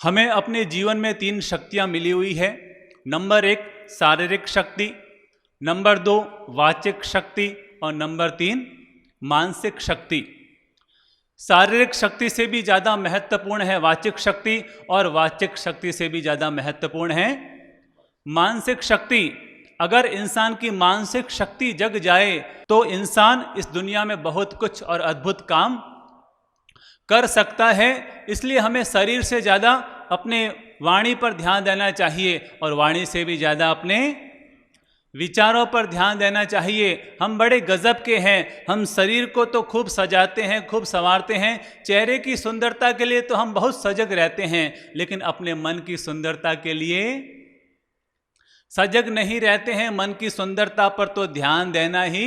हमें अपने जीवन में 3 शक्तियां मिली हुई है। नंबर 1 शारीरिक शक्ति, नंबर 2 वाचिक शक्ति और नंबर 3 मानसिक शक्ति। शारीरिक शक्ति से भी ज़्यादा महत्वपूर्ण है वाचिक शक्ति और वाचिक शक्ति से भी ज़्यादा महत्वपूर्ण है मानसिक शक्ति। अगर इंसान की मानसिक शक्ति जग जाए तो इंसान इस दुनिया में बहुत कुछ और अद्भुत काम कर सकता है। इसलिए हमें शरीर से ज़्यादा अपने वाणी पर ध्यान देना चाहिए और वाणी से भी ज़्यादा अपने विचारों पर ध्यान देना चाहिए। हम बड़े गजब के हैं, हम शरीर को तो खूब सजाते हैं, खूब संवारते हैं, चेहरे की सुंदरता के लिए तो हम बहुत सजग रहते हैं, लेकिन अपने मन की सुंदरता के लिए सजग नहीं रहते हैं। मन की सुंदरता पर तो ध्यान देना ही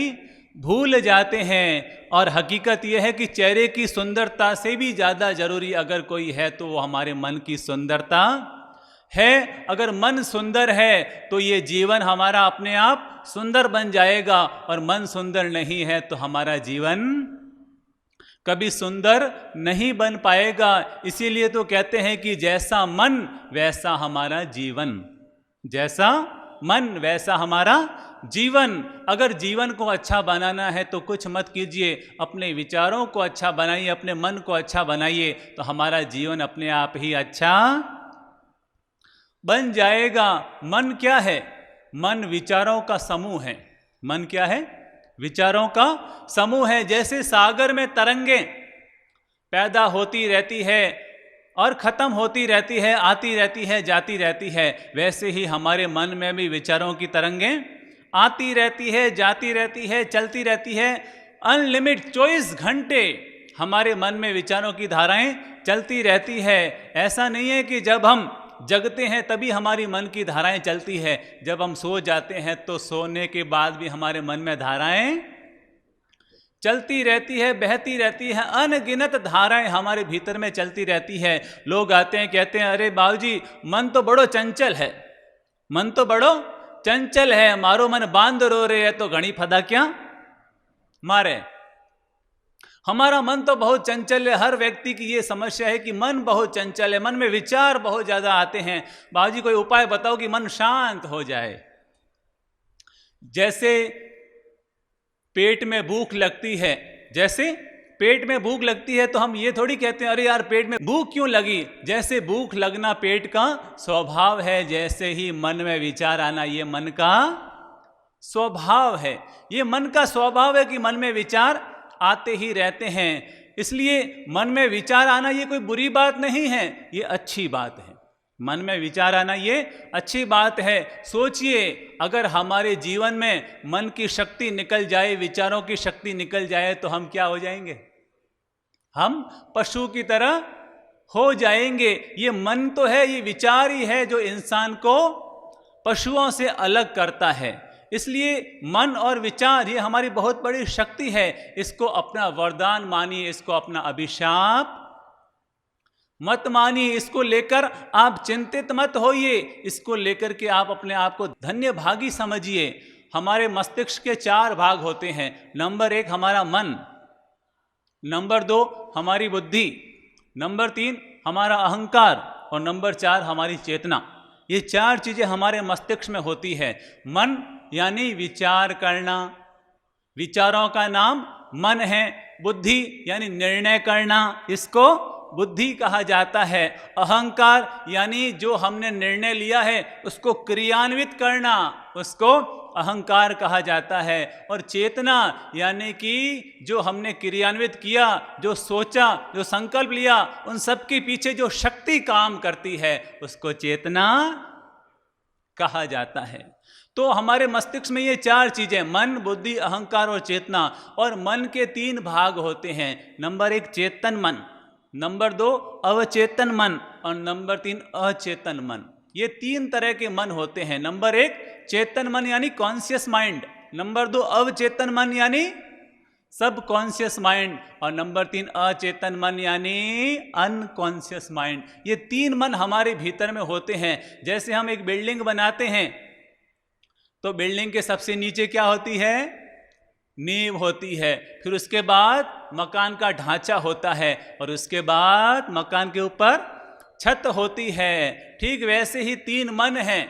भूल जाते हैं। और हकीकत यह है कि चेहरे की सुंदरता से भी ज़्यादा ज़रूरी अगर कोई है तो वो हमारे मन की सुंदरता है। अगर मन सुंदर है तो ये जीवन हमारा अपने आप सुंदर बन जाएगा, और मन सुंदर नहीं है तो हमारा जीवन कभी सुंदर नहीं बन पाएगा। इसीलिए तो कहते हैं कि जैसा मन वैसा हमारा जीवन, जैसा मन वैसा हमारा जीवन। अगर जीवन को अच्छा बनाना है तो कुछ मत कीजिए, अपने विचारों को अच्छा बनाइए, अपने मन को अच्छा बनाइए, तो हमारा जीवन अपने आप ही अच्छा बन जाएगा। मन क्या है? मन विचारों का समूह है। मन क्या है? विचारों का समूह है। जैसे सागर में तरंगें पैदा होती रहती है और ख़त्म होती रहती है, आती रहती है, जाती रहती है, वैसे ही हमारे मन में भी विचारों की तरंगें आती रहती है, जाती रहती है, चलती रहती है। अनलिमिट 24 घंटे हमारे मन में विचारों की धाराएं चलती रहती है। ऐसा नहीं है कि जब हम जगते हैं तभी हमारी मन की धाराएं चलती है, जब हम सो जाते हैं तो सोने के बाद भी हमारे मन में धाराएं चलती रहती है, बहती रहती है। अनगिनत धाराएं हमारे भीतर में चलती रहती है। लोग आते हैं, कहते हैं, अरे बाबूजी मन तो बड़ो चंचल है, मन तो बड़ो चंचल है, मारो मन बांध रो रहे है तो घड़ी फदा क्या मारे। हमारा मन तो बहुत चंचल है। हर व्यक्ति की ये समस्या है कि मन बहुत चंचल है, मन में विचार बहुत ज्यादा आते हैं। बाबूजी कोई उपाय बताओ कि मन शांत हो जाए। जैसे पेट में भूख लगती है, जैसे पेट में भूख लगती है तो हम ये थोड़ी कहते हैं अरे यार पेट में भूख क्यों लगी। जैसे भूख लगना पेट का स्वभाव है, जैसे ही मन में विचार आना ये मन का स्वभाव है। ये मन का स्वभाव है कि मन में विचार आते ही रहते हैं। इसलिए मन में विचार आना ये कोई बुरी बात नहीं है, ये अच्छी बात है। मन में विचार आना ये अच्छी बात है। सोचिए, अगर हमारे जीवन में मन की शक्ति निकल जाए, विचारों की शक्ति निकल जाए तो हम क्या हो जाएंगे? हम पशु की तरह हो जाएंगे। ये मन तो है, ये विचार ही है जो इंसान को पशुओं से अलग करता है। इसलिए मन और विचार ये हमारी बहुत बड़ी शक्ति है। इसको अपना वरदान मानिए, इसको अपना अभिशाप मत मानिए। इसको लेकर आप चिंतित मत होइए, इसको लेकर के आप अपने आप को धन्य भागी समझिए। हमारे मस्तिष्क के 4 भाग होते हैं। नंबर 1 हमारा मन, नंबर 2 हमारी बुद्धि, नंबर 3 हमारा अहंकार और नंबर 4 हमारी चेतना। ये 4 चीजें हमारे मस्तिष्क में होती है। मन यानी विचार करना, विचारों का नाम मन है। बुद्धि यानी निर्णय करना, इसको बुद्धि कहा जाता है। अहंकार यानी जो हमने निर्णय लिया है उसको क्रियान्वित करना, उसको अहंकार कहा जाता है। और चेतना यानी कि जो हमने क्रियान्वित किया, जो सोचा, जो संकल्प लिया, उन सब के पीछे जो शक्ति काम करती है उसको चेतना कहा जाता है। तो हमारे मस्तिष्क में ये 4 चीजें, मन, बुद्धि, अहंकार और चेतना। और मन के 3 भाग होते हैं। नंबर 1 चेतन मन, नंबर 2 अवचेतन मन और नंबर 3 अचेतन मन। ये 3 तरह के मन होते हैं। नंबर 1 चेतन मन यानी कॉन्शियस माइंड, नंबर 2 अवचेतन मन यानी सब कॉन्शियस माइंड और नंबर 3 अचेतन मन यानी अनकॉन्शियस माइंड। ये 3 मन हमारे भीतर में होते हैं। जैसे हम एक बिल्डिंग बनाते हैं तो बिल्डिंग के सबसे नीचे क्या होती है? नींव होती है। फिर उसके बाद मकान का ढांचा होता है और उसके बाद मकान के ऊपर छत होती है, ठीक वैसे ही 3 मन हैं।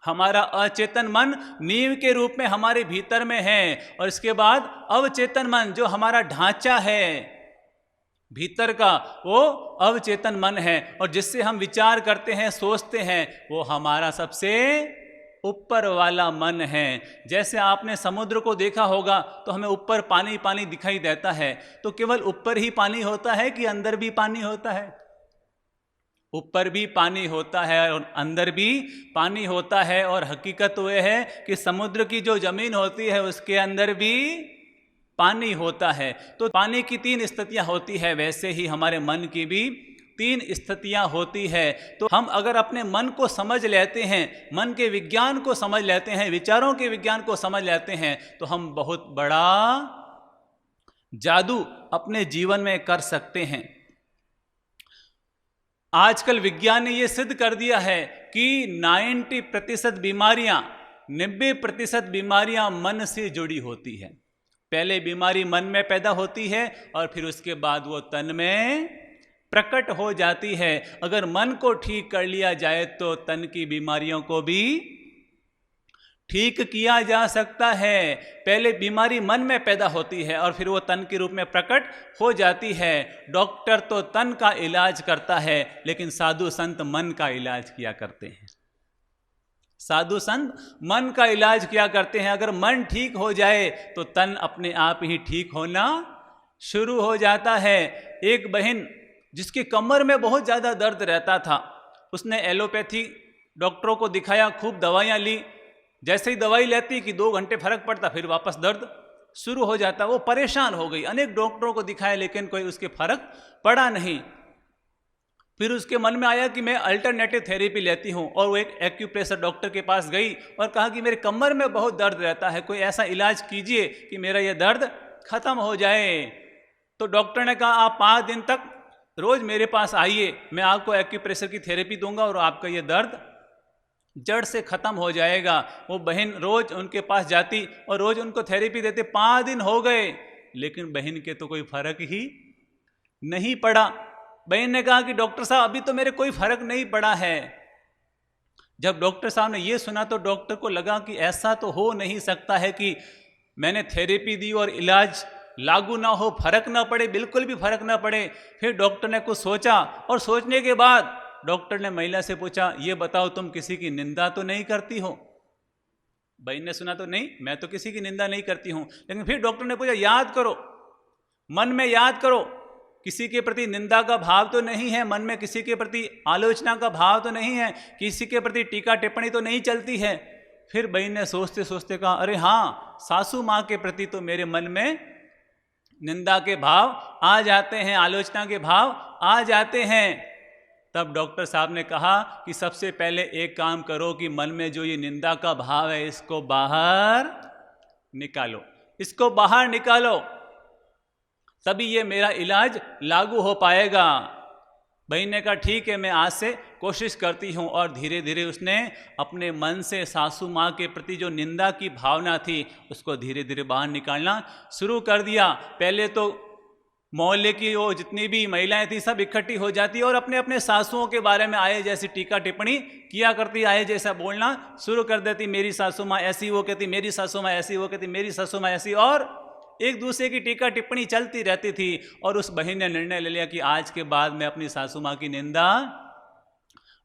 हमारा अचेतन मन नींव के रूप में हमारे भीतर में है, और इसके बाद अवचेतन मन जो हमारा ढांचा है भीतर का, वो अवचेतन मन है, और जिससे हम विचार करते हैं, सोचते हैं, वो हमारा सबसे ऊपर वाला मन है। जैसे आपने समुद्र को देखा होगा तो हमें ऊपर पानी पानी दिखाई देता है, तो केवल ऊपर ही पानी होता है कि अंदर भी पानी होता है? ऊपर भी पानी होता है और अंदर भी पानी होता है, और हकीकत वो है कि समुद्र की जो जमीन होती है उसके अंदर भी पानी होता है। तो पानी की 3 स्थितियां होती है, वैसे ही हमारे मन की भी 3 स्थितियां होती है। तो हम अगर अपने मन को समझ लेते हैं, मन के विज्ञान को समझ लेते हैं, विचारों के विज्ञान को समझ लेते हैं, तो हम बहुत बड़ा जादू अपने जीवन में कर सकते हैं। आजकल विज्ञान ने यह सिद्ध कर दिया है कि 90% बीमारियां, 90% बीमारियां मन से जुड़ी होती है। पहले बीमारी मन में पैदा होती है और फिर उसके बाद वो तन में प्रकट हो जाती है। अगर मन को ठीक कर लिया जाए तो तन की बीमारियों को भी ठीक किया जा सकता है। पहले बीमारी मन में पैदा होती है और फिर वो तन के रूप में प्रकट हो जाती है। डॉक्टर तो तन का इलाज करता है, लेकिन साधु संत मन का इलाज किया करते हैं। साधु संत मन का इलाज किया करते हैं। अगर मन ठीक हो जाए तो तन अपने आप ही ठीक होना शुरू हो जाता है। एक बहन जिसकी कमर में बहुत ज़्यादा दर्द रहता था, उसने एलोपैथी डॉक्टरों को दिखाया, खूब दवाइयाँ ली। जैसे ही दवाई लेती कि 2 घंटे फर्क पड़ता, फिर वापस दर्द शुरू हो जाता। वो परेशान हो गई, अनेक डॉक्टरों को दिखाया लेकिन कोई उसके फर्क पड़ा नहीं। फिर उसके मन में आया कि मैं अल्टरनेटिव थेरेपी लेती हूँ, और वो एक एक्यूप्रेशर डॉक्टर के पास गई और कहा कि मेरे कमर में बहुत दर्द रहता है, कोई ऐसा इलाज कीजिए कि मेरा ये दर्द खत्म हो जाए। तो डॉक्टर ने कहा आप 5 दिन तक रोज मेरे पास आइए, मैं आपको एक्यूप्रेशर की थेरेपी दूंगा और आपका ये दर्द जड़ से खत्म हो जाएगा। वो बहन रोज उनके पास जाती और रोज उनको थेरेपी देते। 5 दिन हो गए लेकिन बहन के तो कोई फर्क ही नहीं पड़ा। बहन ने कहा कि डॉक्टर साहब अभी तो मेरे कोई फर्क नहीं पड़ा है। जब डॉक्टर साहब ने ये सुना तो डॉक्टर को लगा कि ऐसा तो हो नहीं सकता है कि मैंने थेरेपी दी और इलाज लागू ना हो, फर्क ना पड़े, बिल्कुल भी फर्क ना पड़े। फिर डॉक्टर ने कुछ सोचा और सोचने के बाद डॉक्टर ने महिला से पूछा, ये बताओ तुम किसी की निंदा तो नहीं करती हो? बहन ने सुना तो नहीं, मैं तो किसी की निंदा नहीं करती हूं। लेकिन फिर डॉक्टर ने पूछा, याद करो, मन में याद करो, किसी के प्रति निंदा का भाव तो नहीं है, मन में किसी के प्रति आलोचना का भाव तो नहीं है, किसी के प्रति टीका टिप्पणी तो नहीं चलती है। फिर बहन ने सोचते सोचते कहा, अरे हाँ, सासू माँ के प्रति तो मेरे मन में निंदा के भाव आ जाते हैं, आलोचना के भाव आ जाते हैं। तब डॉक्टर साहब ने कहा कि सबसे पहले एक काम करो कि मन में जो ये निंदा का भाव है इसको बाहर निकालो, इसको बाहर निकालो, तभी ये मेरा इलाज लागू हो पाएगा। बहन ने कहा ठीक है, मैं आज से कोशिश करती हूँ। और धीरे धीरे उसने अपने मन से सासू माँ के प्रति जो निंदा की भावना थी उसको धीरे धीरे बाहर निकालना शुरू कर दिया। पहले तो मोहल्ले की वो जितनी भी महिलाएं थी सब इकट्ठी हो जाती और अपने अपने सासुओं के बारे में आए जैसी टीका टिप्पणी किया करती, आए जैसा बोलना शुरू कर देती। मेरी सासू माँ ऐसी, वो कहती मेरी सासू माँ ऐसी, वो कहती मेरी सासू माँ ऐसी, और एक दूसरे की टीका टिप्पणी चलती रहती थी। और उस बहन ने निर्णय ले लिया कि आज के बाद मैं अपनी सासू माँ की निंदा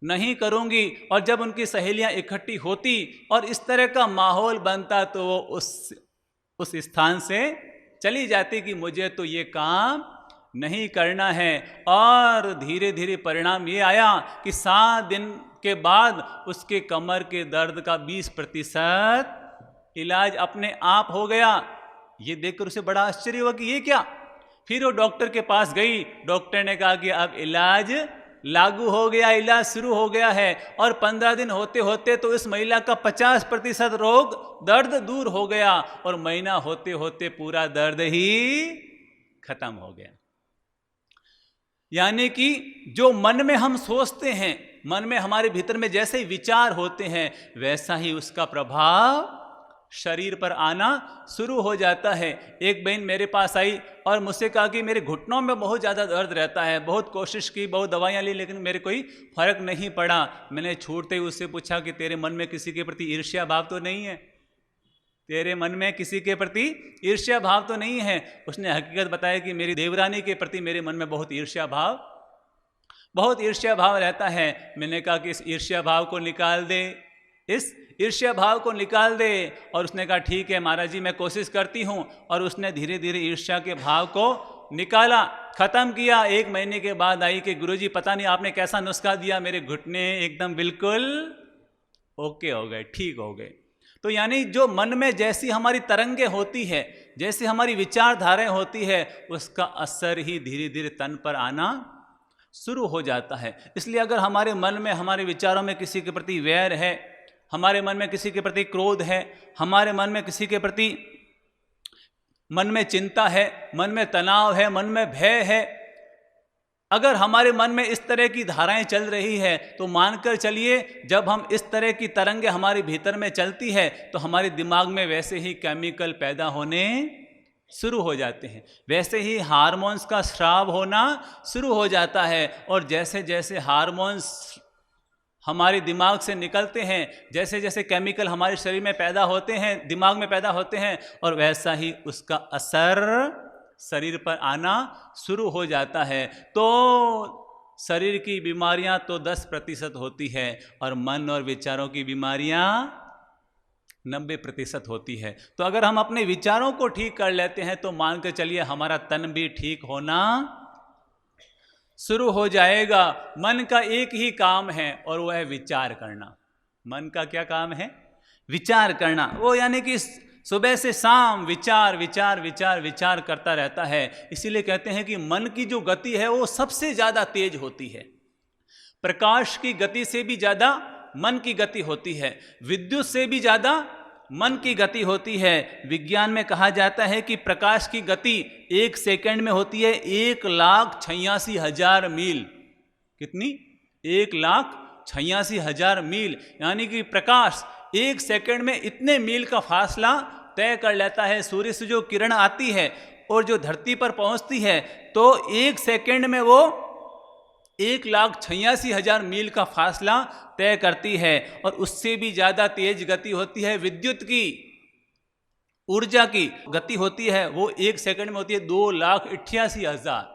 नहीं करूंगी। और जब उनकी सहेलियां इकट्ठी होती और इस तरह का माहौल बनता तो वो उस स्थान से चली जाती कि मुझे तो ये काम नहीं करना है। और धीरे धीरे परिणाम ये आया कि 7 दिन के बाद उसके कमर के दर्द का 20% इलाज अपने आप हो गया। ये देखकर उसे बड़ा आश्चर्य हुआ कि ये क्या। फिर वो डॉक्टर के पास गई, डॉक्टर ने कहा कि अब इलाज लागू हो गया, इलाज शुरू हो गया है। और 15 दिन होते होते तो इस महिला का 50% रोग दर्द दूर हो गया और महीना होते होते पूरा दर्द ही खत्म हो गया। यानी कि जो मन में हम सोचते हैं, मन में हमारे भीतर में जैसे ही विचार होते हैं वैसा ही उसका प्रभाव शरीर पर आना शुरू हो जाता है। एक बहन मेरे पास आई और मुझसे कहा कि मेरे घुटनों में बहुत ज़्यादा दर्द रहता है, बहुत कोशिश की, बहुत दवाइयाँ ली, लेकिन मेरे कोई फर्क नहीं पड़ा। मैंने छूटते ही उससे पूछा कि तेरे मन में किसी के प्रति ईर्ष्या भाव तो नहीं है? तेरे मन में किसी के प्रति ईर्ष्या भाव तो नहीं है? उसने हकीकत बताया कि मेरी देवरानी के प्रति मेरे मन में बहुत ईर्ष्या भाव रहता है। मैंने कहा कि इस ईर्ष्या भाव को निकाल दे, इस ईर्ष्या भाव को निकाल दे। और उसने कहा ठीक है महाराज जी, मैं कोशिश करती हूँ। और उसने धीरे धीरे ईर्ष्या के भाव को निकाला, खत्म किया। 1 महीने के बाद आई कि गुरुजी पता नहीं आपने कैसा नुस्खा दिया, मेरे घुटने एकदम बिल्कुल ओके हो गए, ठीक हो गए। तो यानी जो मन में जैसी हमारी तरंगे होती है, जैसी हमारी विचारधाराएं होती है, उसका असर ही धीरे धीरे तन पर आना शुरू हो जाता है। इसलिए अगर हमारे मन में, हमारे विचारों में किसी के प्रति वैर है, हमारे मन में किसी के प्रति क्रोध है, हमारे मन में किसी के प्रति मन में चिंता है, मन में तनाव है, मन में भय है, अगर हमारे मन में इस तरह की धाराएं चल रही है, तो मानकर चलिए जब हम इस तरह की तरंगे हमारे भीतर में चलती है तो हमारे दिमाग में वैसे ही केमिकल पैदा होने शुरू हो जाते हैं, वैसे ही हार्मोन्स का स्राव होना शुरू हो जाता है। और जैसे जैसे हार्मोन्स हमारे दिमाग से निकलते हैं, जैसे जैसे केमिकल हमारे शरीर में पैदा होते हैं, दिमाग में पैदा होते हैं, और वैसा ही उसका असर शरीर पर आना शुरू हो जाता है। तो शरीर की बीमारियां तो 10% होती है और मन और विचारों की बीमारियां 90% होती है। तो अगर हम अपने विचारों को ठीक कर लेते हैं तो मान के चलिए हमारा तन भी ठीक होना शुरू हो जाएगा। मन का एक ही काम है और वो है विचार करना। मन का क्या काम है? विचार करना। वो यानी कि सुबह से शाम विचार विचार विचार विचार करता रहता है। इसीलिए कहते हैं कि मन की जो गति है वो सबसे ज़्यादा तेज होती है। प्रकाश की गति से भी ज़्यादा मन की गति होती है, विद्युत से भी ज़्यादा मन की गति होती है। विज्ञान में कहा जाता है कि प्रकाश की गति 1 सेकंड में होती है 1,86,000 मील। कितनी? 1,86,000 मील। यानी कि प्रकाश 1 सेकंड में इतने मील का फासला तय कर लेता है। सूर्य से जो किरण आती है और जो धरती पर पहुंचती है तो 1 सेकंड में वो 1,86,000 मील का फासला तय करती है। और उससे भी ज़्यादा तेज गति होती है विद्युत की, ऊर्जा की गति होती है। वो 1 सेकंड में होती है 2,88,000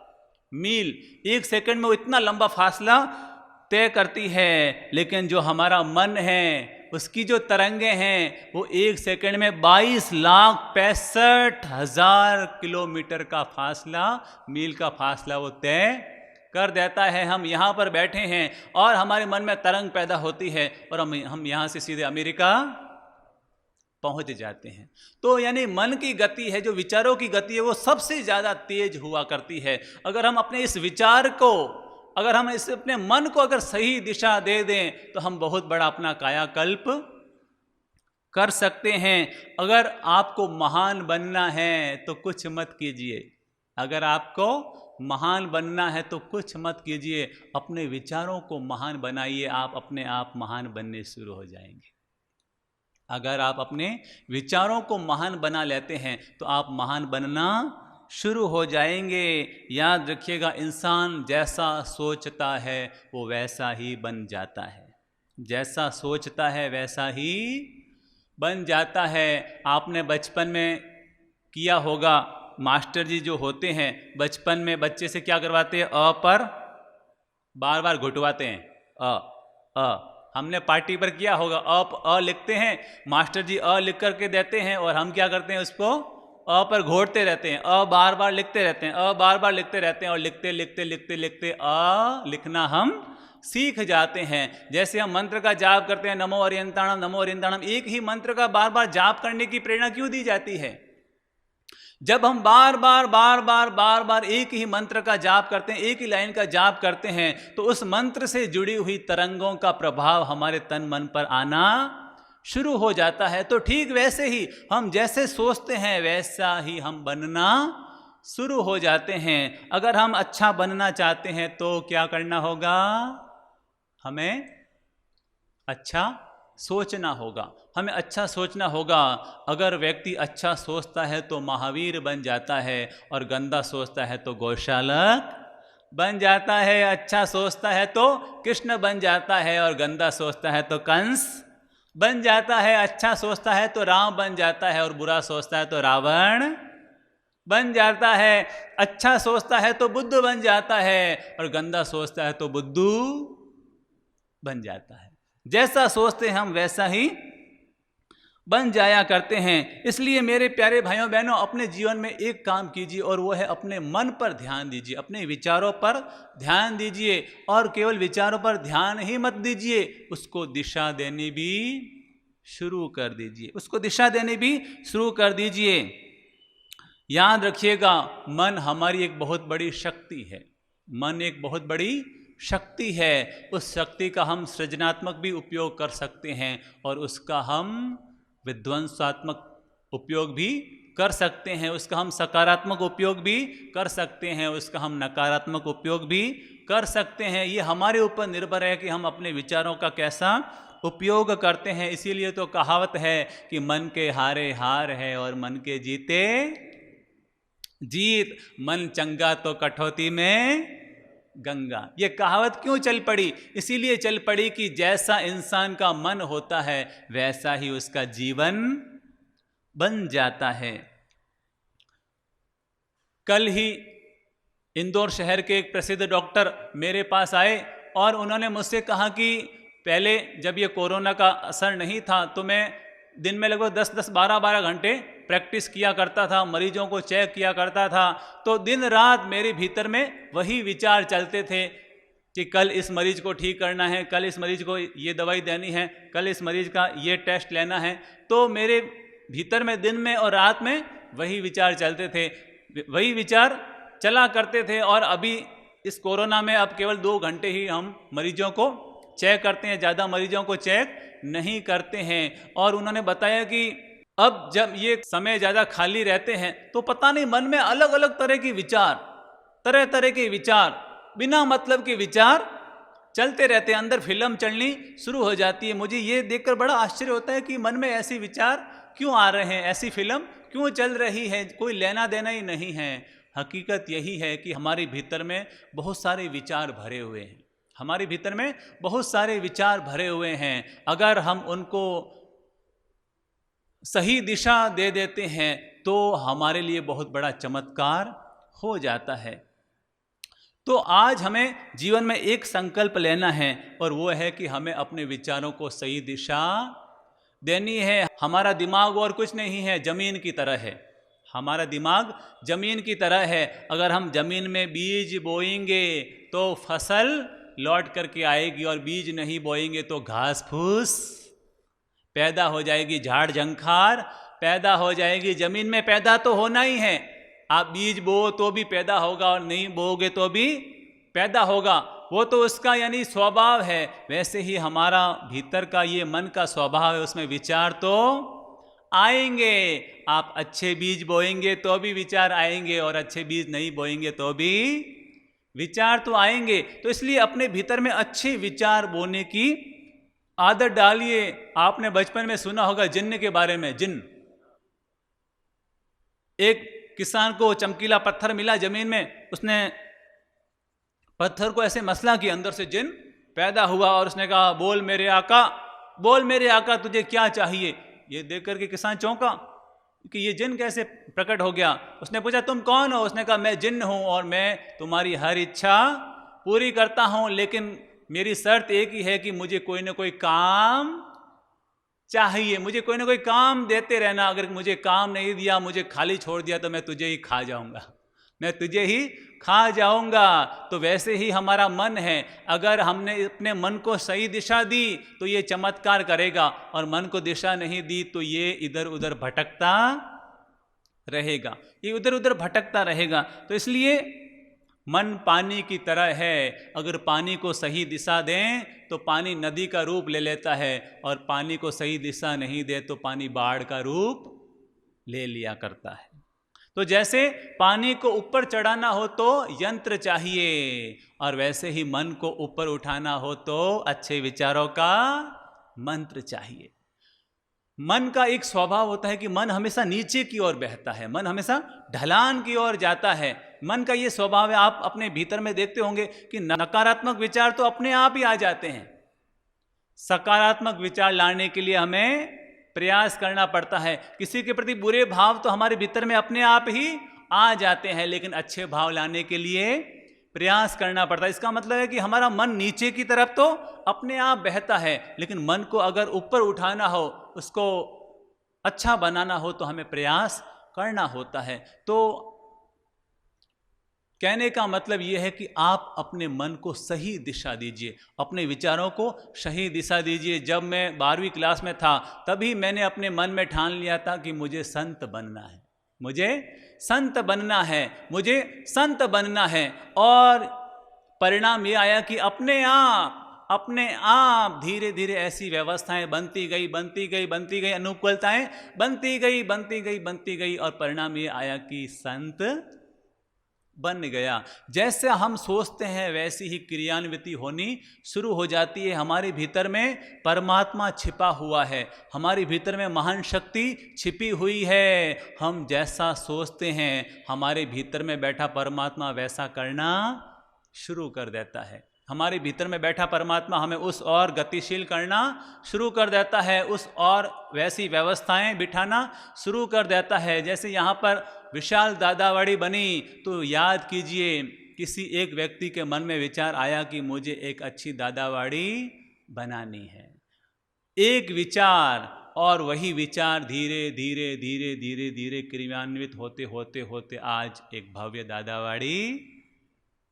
मील। 1 सेकंड में वो इतना लंबा फासला तय करती है। लेकिन जो हमारा मन है उसकी जो तरंगे हैं वो 1 सेकंड में 22,65,000 किलोमीटर का फासला, मील का फासला वो तय कर देता है। हम यहाँ पर बैठे हैं और हमारे मन में तरंग पैदा होती है और हम यहाँ से सीधे अमेरिका पहुँच जाते हैं। तो यानी मन की गति है, जो विचारों की गति है, वो सबसे ज़्यादा तेज हुआ करती है। अगर हम अपने इस विचार को, अगर हम इस अपने मन को अगर सही दिशा दे दें तो हम बहुत बड़ा अपना कायाकल्प कर सकते हैं। अगर आपको महान बनना है तो कुछ मत कीजिए। अगर आपको महान बनना है तो कुछ मत कीजिए, अपने विचारों को महान बनाइए। आप अपने आप महान बनने शुरू हो जाएंगे। अगर आप अपने विचारों को महान बना लेते हैं तो आप महान बनना शुरू हो जाएंगे। याद रखिएगा, इंसान जैसा सोचता है वो वैसा ही बन जाता है। जैसा सोचता है वैसा ही बन जाता है। आपने बचपन में किया होगा, मास्टर जी जो होते हैं बचपन में बच्चे से क्या करवाते हैं? अ पर बार बार घुटवाते हैं। अ हमने पार्टी पर किया होगा। अ लिखते हैं, मास्टर जी अ लिख करके देते हैं और हम क्या करते हैं? उसको अ पर घोटते रहते हैं। अ बार बार लिखते रहते हैं, अ बार बार लिखते रहते हैं और लिखते लिखते लिखते लिखते अ लिखना हम सीख जाते हैं। जैसे हम मंत्र का जाप करते हैं, नमो अरियंताणम नमो अरियंताणम, एक ही मंत्र का बार बार जाप करने की प्रेरणा क्यों दी जाती है? जब हम बार बार एक ही मंत्र का जाप करते हैं, एक ही लाइन का जाप करते हैं, तो उस मंत्र से जुड़ी हुई तरंगों का प्रभाव हमारे तन मन पर आना शुरू हो जाता है। तो ठीक वैसे ही हम जैसे सोचते हैं वैसा ही हम बनना शुरू हो जाते हैं। अगर हम अच्छा बनना चाहते हैं तो क्या करना होगा? हमें अच्छा सोचना होगा, हमें अच्छा सोचना होगा। अगर व्यक्ति अच्छा सोचता है तो महावीर बन जाता है, और गंदा सोचता है तो गौशालक बन जाता है। अच्छा सोचता है तो कृष्ण बन जाता है, और गंदा सोचता है तो कंस बन जाता है। अच्छा सोचता है तो राम बन जाता है, और बुरा सोचता है तो रावण बन जाता है। अच्छा सोचता है तो बुद्ध बन जाता है, और गंदा सोचता है तो बुद्धू बन जाता है। जैसा सोचते हैं हम वैसा ही बन जाया करते हैं। इसलिए मेरे प्यारे भाइयों बहनों, अपने जीवन में एक काम कीजिए, और वो है अपने मन पर ध्यान दीजिए, अपने विचारों पर ध्यान दीजिए। और केवल विचारों पर ध्यान ही मत दीजिए, उसको दिशा देनी भी शुरू कर दीजिए, उसको दिशा देनी भी शुरू कर दीजिए। याद रखिएगा, मन हमारी एक बहुत बड़ी शक्ति है। मन एक बहुत बड़ी शक्ति है। उस शक्ति का हम सृजनात्मक भी उपयोग कर सकते हैं, और उसका हम विध्वंसात्मक उपयोग भी कर सकते हैं। उसका हम सकारात्मक उपयोग भी कर सकते हैं, उसका हम नकारात्मक उपयोग भी कर सकते हैं। ये हमारे ऊपर निर्भर है कि हम अपने विचारों का कैसा उपयोग करते हैं। इसीलिए तो कहावत है कि मन के हारे हार है, और मन के जीते जीत। मन चंगा तो कठौती में गंगा। ये कहावत क्यों चल पड़ी? इसीलिए चल पड़ी कि जैसा इंसान का मन होता है वैसा ही उसका जीवन बन जाता है। कल ही इंदौर शहर के एक प्रसिद्ध डॉक्टर मेरे पास आए, और उन्होंने मुझसे कहा कि पहले जब ये कोरोना का असर नहीं था तो मैं दिन में लगभग 10-10, 12-12 घंटे प्रैक्टिस किया करता था, मरीजों को चेक किया करता था। तो दिन रात मेरे भीतर में वही विचार चलते थे कि कल इस मरीज को ठीक करना है, कल इस मरीज को ये दवाई देनी है, कल इस मरीज का ये टेस्ट लेना है। तो मेरे भीतर में दिन में और रात में वही विचार चलते थे, वही विचार चला करते थे। और अभी इस कोरोना में अब केवल 2 घंटे ही हम मरीजों को चेक करते हैं, ज़्यादा मरीजों को चेक नहीं करते हैं। और उन्होंने बताया कि अब जब ये समय ज़्यादा खाली रहते हैं तो पता नहीं मन में अलग अलग तरह के विचार, तरह तरह के विचार, बिना मतलब के विचार चलते रहते हैं। अंदर फिल्म चलनी शुरू हो जाती है। मुझे ये देखकर बड़ा आश्चर्य होता है कि मन में ऐसे विचार क्यों आ रहे हैं, ऐसी फिल्म क्यों चल रही है, कोई लेना देना ही नहीं है। हकीकत यही है कि हमारे भीतर में बहुत सारे विचार भरे हुए हैं, हमारे भीतर में बहुत सारे विचार भरे हुए हैं। अगर हम उनको सही दिशा दे देते हैं तो हमारे लिए बहुत बड़ा चमत्कार हो जाता है। तो आज हमें जीवन में एक संकल्प लेना है, और वो है कि हमें अपने विचारों को सही दिशा देनी है। हमारा दिमाग और कुछ नहीं है, जमीन की तरह है। हमारा दिमाग जमीन की तरह है। अगर हम जमीन में बीज बोएंगे तो फसल लौट करके आएगी, और बीज नहीं बोएंगे तो घास फूस पैदा हो जाएगी, झाड़ झंखार पैदा हो जाएगी। जमीन में पैदा तो होना ही है। आप बीज बो तो भी पैदा होगा, और नहीं बोओगे तो भी पैदा होगा। वो तो उसका यानी स्वभाव है। वैसे ही हमारा भीतर का ये मन का स्वभाव है, उसमें विचार तो आएंगे। आप अच्छे बीज बोएंगे तो भी विचार आएंगे, और अच्छे बीज नहीं बोएंगे तो भी विचार तो आएंगे। तो इसलिए अपने भीतर में अच्छे विचार बोने की आदत डालिए। आपने बचपन में सुना होगा जिन्न के बारे में। जिन्न, एक किसान को चमकीला पत्थर मिला जमीन में, उसने पत्थर को ऐसे मसला कि अंदर से जिन्न पैदा हुआ, और उसने कहा बोल मेरे आका, बोल मेरे आका तुझे क्या चाहिए। ये देख करके किसान चौंका कि ये जिन्न कैसे प्रकट हो गया। उसने पूछा तुम कौन हो? उसने कहा मैं जिन्न हूं, और मैं तुम्हारी हर इच्छा पूरी करता हूं, लेकिन मेरी शर्त एक ही है कि मुझे कोई ना कोई काम चाहिए, मुझे कोई ना कोई काम देते रहना। अगर मुझे काम नहीं दिया, मुझे खाली छोड़ दिया तो मैं तुझे ही खा जाऊंगा, मैं तुझे ही खा जाऊंगा। तो वैसे ही हमारा मन है। अगर हमने अपने मन को सही दिशा दी तो ये चमत्कार करेगा, और मन को दिशा नहीं दी तो ये इधर उधर भटकता रहेगा, ये इधर उधर भटकता रहेगा। तो इसलिए मन पानी की तरह है। अगर पानी को सही दिशा दें तो पानी नदी का रूप ले लेता है, और पानी को सही दिशा नहीं दे तो पानी बाढ़ का रूप ले लिया करता है। तो जैसे पानी को ऊपर चढ़ाना हो तो यंत्र चाहिए, और वैसे ही मन को ऊपर उठाना हो तो अच्छे विचारों का मंत्र चाहिए। मन का एक स्वभाव होता है कि मन हमेशा नीचे की ओर बहता है, मन हमेशा ढलान की ओर जाता है। मन का ये स्वभाव है। आप अपने भीतर में देखते होंगे कि नकारात्मक विचार तो अपने आप ही आ जाते हैं। सकारात्मक विचार लाने के लिए हमें प्रयास करना पड़ता है। किसी के प्रति बुरे भाव तो हमारे भीतर में अपने आप ही आ जाते हैं, लेकिन अच्छे भाव लाने के लिए प्रयास करना पड़ता है। इसका मतलब है कि हमारा मन नीचे की तरफ तो अपने आप बहता है, लेकिन मन को अगर ऊपर उठाना हो, उसको अच्छा बनाना हो, तो हमें प्रयास करना होता है। तो कहने का मतलब यह है कि आप अपने मन को सही दिशा दीजिए, अपने विचारों को सही दिशा दीजिए। जब मैं 12वीं क्लास में था, तभी मैंने अपने मन में ठान लिया था कि मुझे संत बनना है, मुझे संत बनना है, मुझे संत बनना है। और परिणाम ये आया कि अपने आप धीरे धीरे ऐसी व्यवस्थाएं बनती गई, अनुकूलताएं बनती गई और परिणाम ये आया कि संत बन गया। जैसे हम सोचते हैं वैसी ही क्रियान्विति होनी शुरू हो जाती है। हमारे भीतर में परमात्मा छिपा हुआ है, हमारे भीतर में महान शक्ति छिपी हुई है। हम जैसा सोचते हैं, हमारे भीतर में बैठा परमात्मा वैसा करना शुरू कर देता है। हमारे भीतर में बैठा परमात्मा हमें उस और गतिशील करना शुरू कर देता है, उस और वैसी व्यवस्थाएं बिठाना शुरू कर देता है। जैसे यहाँ पर विशाल दादावाड़ी बनी, तो याद कीजिए किसी एक व्यक्ति के मन में विचार आया कि मुझे एक अच्छी दादावाड़ी बनानी है। एक विचार, और वही विचार धीरे धीरे धीरे धीरे धीरे क्रियान्वित होते होते होते आज एक भव्य दादावाड़ी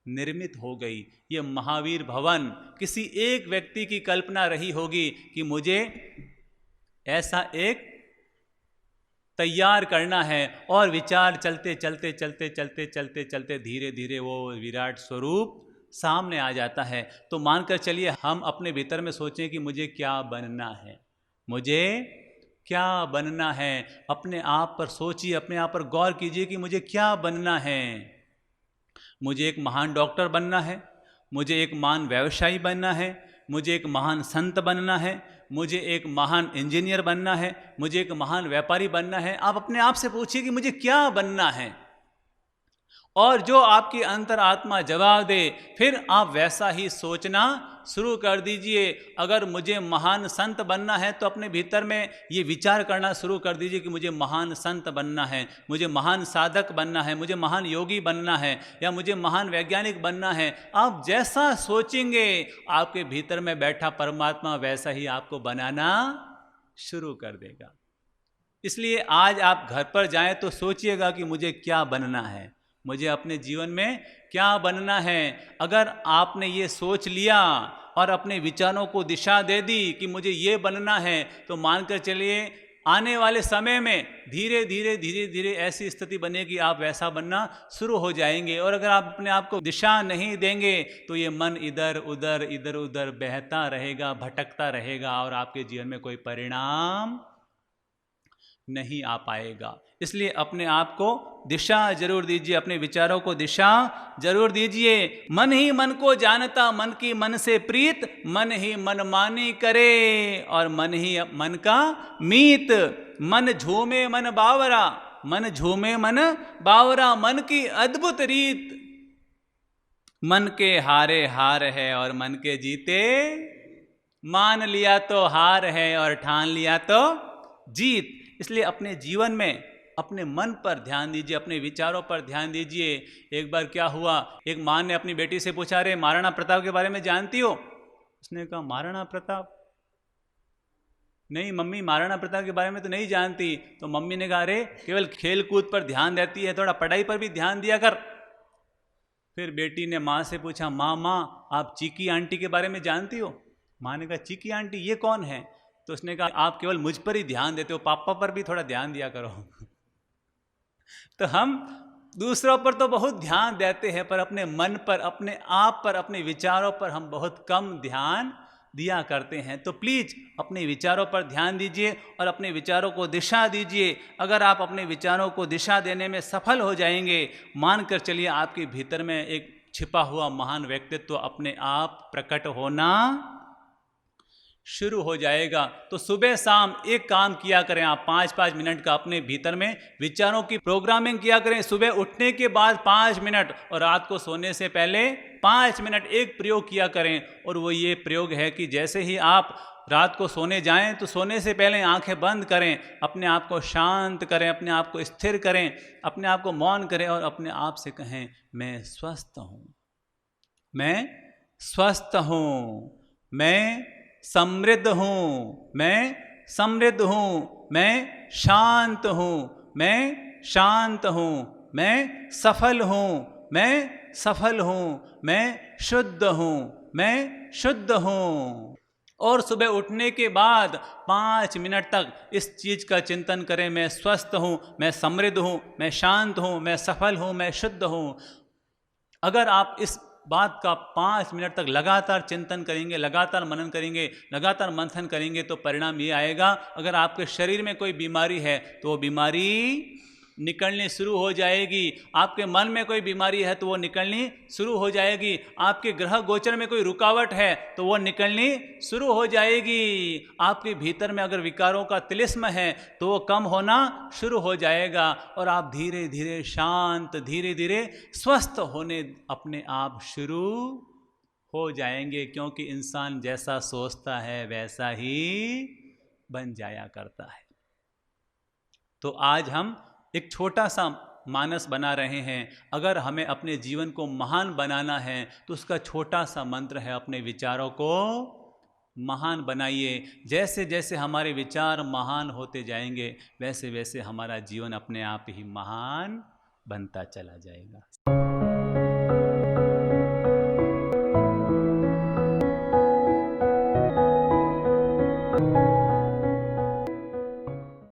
निर्मित हो गई। ये महावीर भवन किसी एक व्यक्ति की कल्पना रही होगी कि मुझे ऐसा एक तैयार करना है, और विचार चलते चलते चलते चलते चलते चलते धीरे धीरे वो विराट स्वरूप सामने आ जाता है। तो मानकर चलिए हम अपने भीतर में सोचें कि मुझे क्या बनना है, मुझे क्या बनना है। अपने आप पर सोचिए, अपने आप पर गौर कीजिए कि मुझे क्या बनना है। मुझे एक महान डॉक्टर बनना है, मुझे एक महान व्यवसायी बनना है, मुझे एक महान संत बनना है, मुझे एक महान इंजीनियर बनना है, मुझे एक महान व्यापारी बनना है। आप अपने आप से पूछिए कि मुझे क्या बनना है, और जो आपकी अंतरात्मा जवाब दे, फिर आप वैसा ही सोचना शुरू कर दीजिए। अगर मुझे महान संत बनना है, तो अपने भीतर में ये विचार करना शुरू कर दीजिए कि मुझे महान संत बनना है, मुझे महान साधक बनना है, मुझे महान योगी बनना है, या मुझे महान वैज्ञानिक बनना है। आप जैसा सोचेंगे, आपके भीतर में बैठा परमात्मा वैसा ही आपको बनाना शुरू कर देगा। इसलिए आज आप घर पर जाएं तो सोचिएगा कि मुझे क्या बनना है, मुझे अपने जीवन में क्या बनना है। अगर आपने ये सोच लिया और अपने विचारों को दिशा दे दी कि मुझे ये बनना है, तो मानकर चलिए आने वाले समय में धीरे धीरे धीरे धीरे ऐसी स्थिति बनेगी, आप वैसा बनना शुरू हो जाएंगे। और अगर आप अपने आप को दिशा नहीं देंगे, तो ये मन इधर उधर बहता रहेगा, भटकता रहेगा, और आपके जीवन में कोई परिणाम नहीं आ पाएगा। इसलिए अपने आप को दिशा जरूर दीजिए, अपने विचारों को दिशा जरूर दीजिए। मन ही मन को जानता, मन की मन से प्रीत, मन ही मन मानी करे, और मन ही मन का मीत। मन झूमे मन बावरा, मन झूमे मन बावरा, मन की अद्भुत रीत। मन के हारे हार है, और मन के जीते मान लिया तो हार है, और ठान लिया तो जीत। इसलिए अपने जीवन में अपने मन पर ध्यान दीजिए, अपने विचारों पर ध्यान दीजिए। एक बार क्या हुआ, एक माँ ने अपनी बेटी से पूछा, अरे महाराणा प्रताप के बारे में जानती हो? उसने कहा महाराणा प्रताप? नहीं मम्मी, महाराणा प्रताप के बारे में तो नहीं जानती। तो मम्मी ने कहा, अरे केवल खेल कूद पर ध्यान देती है, थोड़ा पढ़ाई पर भी ध्यान दिया कर। फिर बेटी ने माँ से पूछा, माँ आप चीकी आंटी के बारे में जानती हो? माँ ने कहा, चीकी आंटी ये कौन है? तो उसने कहा, आप केवल मुझ पर ही ध्यान देते हो, पापा पर भी थोड़ा ध्यान दिया करो। तो हम दूसरों पर तो बहुत ध्यान देते हैं, पर अपने मन पर, अपने आप पर, अपने विचारों पर हम बहुत कम ध्यान दिया करते हैं। तो प्लीज अपने विचारों पर ध्यान दीजिए और अपने विचारों को दिशा दीजिए। अगर आप अपने विचारों को दिशा देने में सफल हो जाएंगे, मानकर चलिए आपके भीतर में एक छिपा हुआ महान व्यक्तित्व अपने आप प्रकट होना शुरू हो जाएगा। तो सुबह शाम एक काम किया करें आप, 5-5 मिनट का अपने भीतर में विचारों की प्रोग्रामिंग किया करें। सुबह उठने के बाद 5 मिनट और रात को सोने से पहले 5 मिनट एक प्रयोग किया करें। और वो ये प्रयोग है कि जैसे ही आप रात को सोने जाएं तो सोने से पहले आंखें बंद करें, अपने आप को शांत करें, अपने आप को स्थिर करें, अपने आप को मौन करें और अपने आप से कहें, मैं स्वस्थ हूँ, मैं स्वस्थ हूँ, मैं समृद्ध हूँ, मैं समृद्ध हूँ, मैं शांत हूँ, मैं शांत हूँ, मैं सफल हूँ, मैं सफल हूँ, मैं शुद्ध हूँ, मैं शुद्ध हूँ। और सुबह उठने के बाद 5 मिनट तक इस चीज़ का चिंतन करें, मैं स्वस्थ हूँ, मैं समृद्ध हूँ, मैं शांत हूँ, मैं सफल हूँ, मैं शुद्ध हूँ। अगर आप इस बात का 5 मिनट तक लगातार चिंतन करेंगे, लगातार मनन करेंगे, लगातार मंथन करेंगे तो परिणाम ये आएगा, अगर आपके शरीर में कोई बीमारी है तो वो बीमारी निकलनी शुरू हो जाएगी। आपके मन में कोई बीमारी है तो वो निकलनी शुरू हो जाएगी। आपके ग्रह गोचर में कोई रुकावट है तो वो निकलनी शुरू हो जाएगी। आपके भीतर में अगर विकारों का तिलिस्म है तो वो कम होना शुरू हो जाएगा और आप धीरे धीरे शांत, धीरे धीरे स्वस्थ होने अपने आप शुरू हो जाएंगे। क्योंकि इंसान जैसा सोचता है वैसा ही बन जाया करता है। तो आज हम एक छोटा सा मानस बना रहे हैं। अगर हमें अपने जीवन को महान बनाना है तो उसका छोटा सा मंत्र है, अपने विचारों को महान बनाइए। जैसे जैसे हमारे विचार महान होते जाएंगे वैसे वैसे हमारा जीवन अपने आप ही महान बनता चला जाएगा।